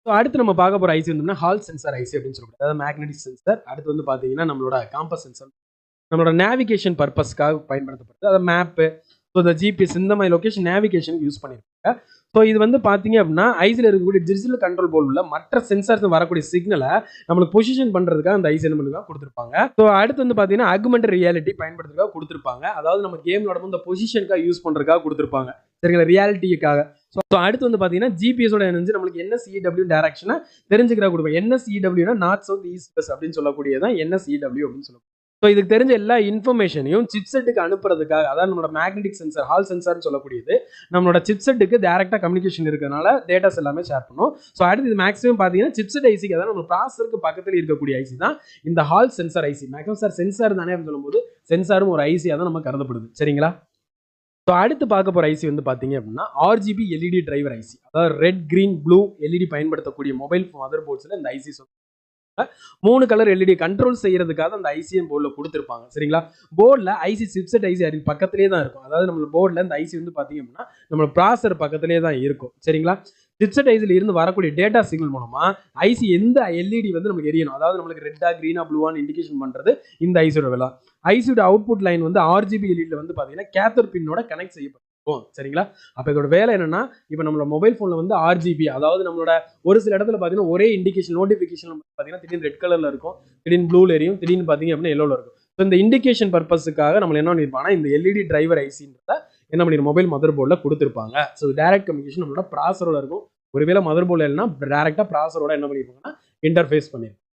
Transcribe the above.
So அடுத்து நம்ம பார்க்க போகிற ஐசி வந்து ஹால் சென்சார் ஐசி அப்படின்னு சொல்லப்படுது. அதாவது மேக்னெட்டிக் சென்சார். அடுத்து வந்து பார்த்தீங்கன்னா நம்மளோட காம்பஸ் சென்சார், நம்மளோட நேவிகேஷன் பர்பஸ்க்காக பயன்படுத்தப்படுது. அதாவது மேப்பு, ஸோ இந்த ஜிபிஎஸ் இந்த மாதிரி லொக்கேஷன் நேவிகேஷனுக்கு யூஸ் பண்ணியிருக்காங்க. ஸோ இது வந்து பார்த்தீங்க அப்படின்னா ஐசியில் இருக்கக்கூடிய டிஜிட்டல் கண்ட்ரோல் போர்டில் உள்ள மற்ற சென்சார்ஸ் வரக்கூடிய சிக்னலை நம்மளுக்கு பொசிஷன் பண்ணுறதுக்காக அந்த ஐசி என்ன கொடுத்துருப்பாங்க. ஸோ அடுத்து வந்து பார்த்தீங்கன்னா ஆகுமெண்டட் ரியாலிட்டி பயன்படுத்துறதுக்காக கொடுத்துருப்பாங்க. அதாவது நம்ம கேம் விளையாடும் இந்த பொசிஷனுக்காக யூஸ் பண்ணுறதுக்காக கொடுத்துருப்பாங்க. சரிங்களா, ரியாலிட்டிக்காக. ஸோ அடுத்து வந்து பார்த்தீங்கன்னா ஜிபிஎஸோட எனர்ஜி நம்மளுக்கு NSEW டேரக்ஷனை தெரிஞ்சுக்கிறா கொடுப்போம். NSEWனா நார்த் சவுத் ஈஸ்ட் வெஸ்ட் அப்படின்னு சொல்லக்கூடியதான் NSEW அப்படின்னு சொல்லுவோம். ஸோ இதுக்கு தெரிஞ்ச எல்லா இன்ஃபர்மேஷனையும் சிப்செட்டுக்கு அனுப்புறதுக்காக, அதாவது நம்மளோட மேக்னெட்டிக் சென்சார் ஹால் சென்சார்னு சொல்லக்கூடியது நம்மளோட சிப்செட்டுக்கு டேரெக்டாக கம்யூனிகேஷன் இருக்கிறதுனால டேட்டாஸ் எல்லாமே ஷேர் பண்ணும். ஸோ அடுத்து இது மேக்ஸிமம் பார்த்தீங்கன்னா சிப்செட் ஐசிக்கு, அதாவது நம்ம ப்ராசருக்கு பக்கத்தில் இருக்கக்கூடிய ஐசி தான் இந்த hall sensor IC. Maximum sir sensor தானே அப்படின்னு சொல்லும்போது சென்சாரும் ஒரு ஐசியாக தான் நம்ம கருதப்படுது. சரிங்களா. ஸோ அடுத்து பார்க்க போகிற ஐசி வந்து பார்த்தீங்க அப்படின்னா RGB LED டிரைவர் ஐசி. அதாவது ரெட், கிரீன், ப்ளூ LED பயன்படுத்தக்கூடிய மொபைல் மதர் போர்ட்ஸில் இந்த ஐசி 3 கலர் LED கண்ட்ரோல் செய்யறதுக்காக அந்த ஐசிஎம் போர்டில் கொடுத்துருப்பாங்க. சரிங்களா. போர்டில் ஐசி சிப்செட் ஐசி பக்கத்திலே தான் இருக்கும். அதாவது நம்ம போர்டில் இந்த ஐசி வந்து பார்த்தீங்க அப்படின்னா நம்ம ப்ராசர் பக்கத்திலே தான் இருக்கும். சரிங்களா. சிப்செட் ஐசியில் இருந்து வரக்கூடிய டேட்டா சிக்னல் மூலமா ஐசி எந்த LED வந்து நமக்கு எரியணும், அதாவது நம்மளுக்கு ரெட்டா கிரீனா ப்ளூவான்னு இண்டிகேஷன் பண்றது இந்த ஐசியோட வேலை. ஐசியோட அவுட்புட் லைன் வந்து RGB LED வந்து பார்த்தீங்கன்னா கேத்தோட் பின்னோட கனெக்ட் செய்யப்படும். சரிங்களா. அப்ப இதோட வேலை என்னன்னா, இப்ப நம்மளோட மொபைல் போன்ல வந்து RGB, அதாவது நம்மளோட ஒரு சில இடத்துல பாத்தீங்கன்னா ஒரே இண்டிகேஷன் நோட்டிபிகேஷன் பாத்தீங்கன்னா திடீர்னு ரெட் கலர்ல இருக்கும், திடீர்னு ப்ளூல எரியும், திடீர்னு பாத்தீங்க அப்படின்னா எல்லோல இருக்கும். ஸோ இந்த இண்டிகேஷன் பர்பஸ்க்காக நம்ம என்ன பண்ணிருப்பாங்கன்னா இந்த LED டிரைவர் ஐசின்றத என்ன பண்ணிருப்போம் மொபைல் மதர் போர்டில் கொடுத்துருப்பாங்க. ஸோ டைரக்ட் கம்யூனிகேஷன் நம்மளோட ப்ராசரோட இருக்கும். ஒருவேளை மதர் போர்டில் இல்லைன்னா டைரக்டா ப்ராசரோட என்ன பண்ணிருப்பாங்கன்னா இன்டர்ஃபேஸ் பண்ணிருப்போம்.